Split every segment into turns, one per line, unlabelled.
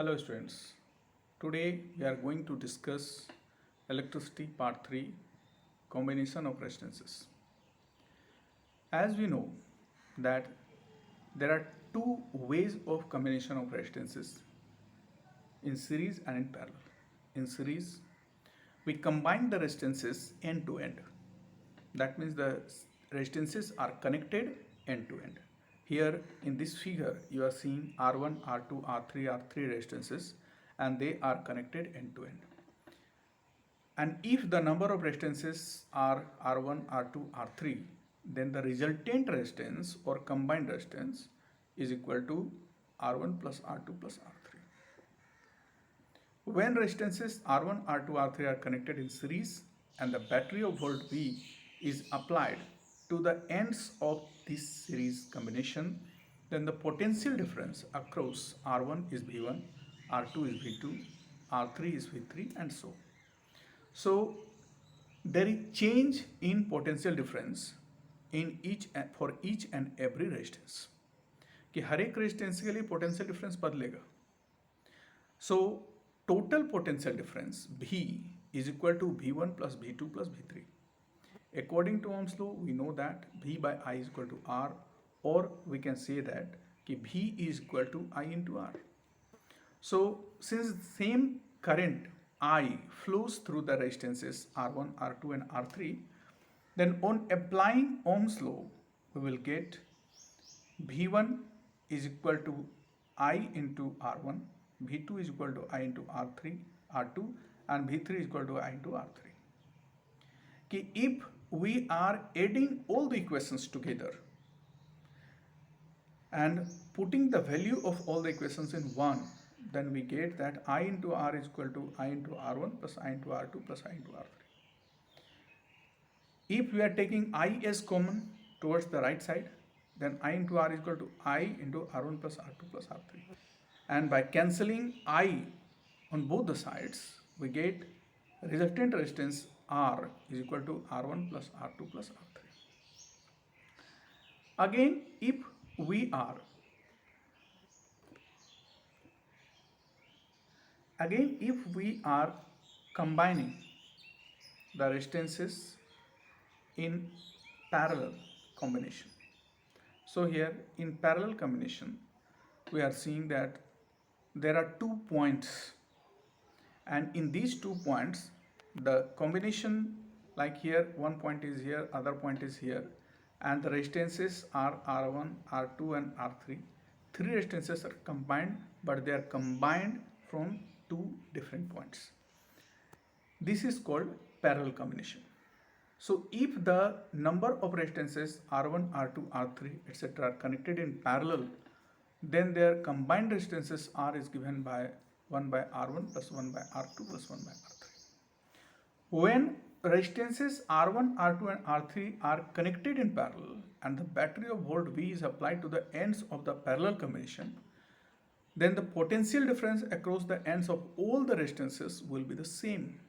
Hello students, today we are going to discuss electricity part 3 combination of resistances. As we know that there are two ways of combination of resistances in series and in parallel. In series we combine the resistances end to end. That means the resistances are connected end to end. Here in this figure you are seeing R1, R2, R3 are three resistances and they are connected end to end. And if the number of resistances are R1, R2, R3, then the resultant resistance or combined resistance is equal to R1 plus R2 plus R3. When resistances R1, R2, R3 are connected in series and the battery of volt V is applied to the ends of this series combination, then the potential difference across R1 is V1, R2 is V2, R3 is V3 and so on. So there is change in potential difference in for each and every resistance कि हर एक resistance के लिए potential difference बदलेगा. So total potential difference V is equal to V1 plus V2 plus V3. According to Ohm's law, we know that V by I is equal to R, or we can say that कि V is equal to I into R. So since same current I flows through the resistances R1, R2 and R3, then on applying Ohm's law, we will get V1 is equal to I into R1, V2 is equal to I into R2 and V3 is equal to I into R3. कि if we are adding all the equations together and putting the value of all the equations in one, then we get that I into R is equal to I into R1 plus I into R2 plus I into R3. If we are taking I as common towards the right side, then I into R is equal to I into R1 plus R2 plus R3. And by cancelling I on both the sides, we get resultant resistance R is equal to R1 plus R2 plus R3. Again, if we are combining the resistances in parallel combination. So here in parallel combination, we are seeing that there are 2 points, and in these 2 points, the combination, like here one point is here, other point is here, and the resistances are R1, R2 and R3. Three resistances are combined, but they are combined from 2 different points. This is called parallel combination. So if the number of resistances R1, R2, R3 etc. are connected in parallel, then their combined resistances R is given by 1 by R1 plus 1 by R2 plus 1 by R3. When resistances R1, R2 and R3 are connected in parallel and the battery of volt V is applied to the ends of the parallel combination, then the potential difference across the ends of all the resistances will be the same,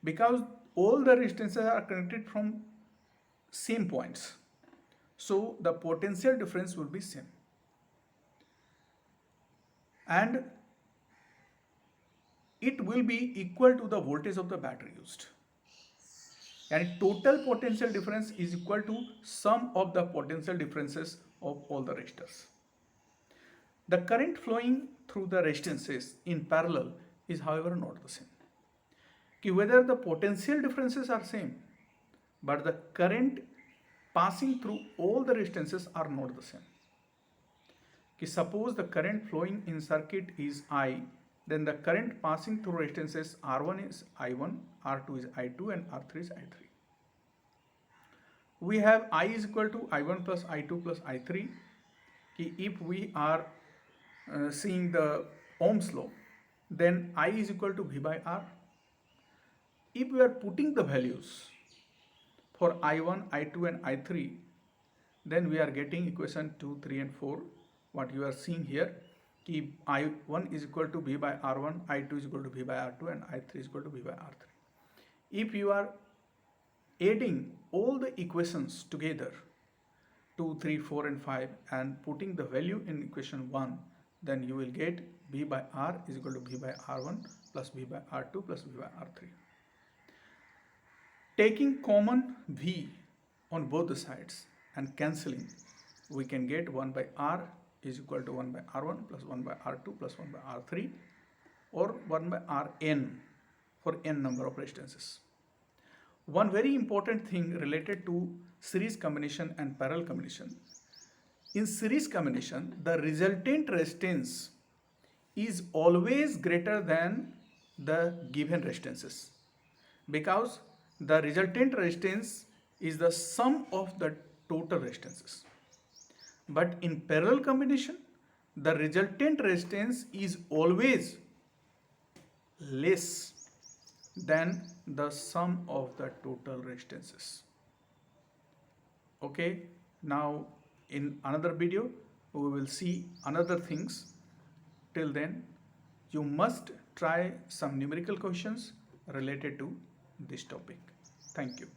because all the resistances are connected from same points. So the potential difference will be same. And it will be equal to the voltage of the battery used. And total potential difference is equal to sum of the potential differences of all the resistors. The current flowing through the resistances in parallel is however not the same. Whether the potential differences are same, but the current passing through all the resistances are not the same. Suppose the current flowing in circuit is I, then the current passing through resistances R1 is I1, R2 is I2 and R3 is I3. We have I is equal to I1 plus I2 plus I3. If we are seeing the Ohm's law, then I is equal to V by R. If we are putting the values for I1, I2 and I3, then we are getting equation 2, 3 and 4. What you are seeing here, I1 is equal to V by R1, I2 is equal to V by R2 and I3 is equal to V by R3. If you are adding all the equations together, 2, 3, 4 and 5, and putting the value in equation 1, then you will get V by R is equal to V by R1 plus V by R2 plus V by R3. Taking common V on both the sides and cancelling, we can get 1 by R is equal to 1 by R1 plus 1 by R2 plus 1 by R3, or 1 by Rn for n number of resistances. One very important thing related to series combination and parallel combination. In series combination, the resultant resistance is always greater than the given resistances, because the resultant resistance is the sum of the total resistances. But in parallel combination, the resultant resistance is always less than the sum of the total resistances. Okay, now in another video we will see another things. Till then, you must try some numerical questions related to this topic. Thank you.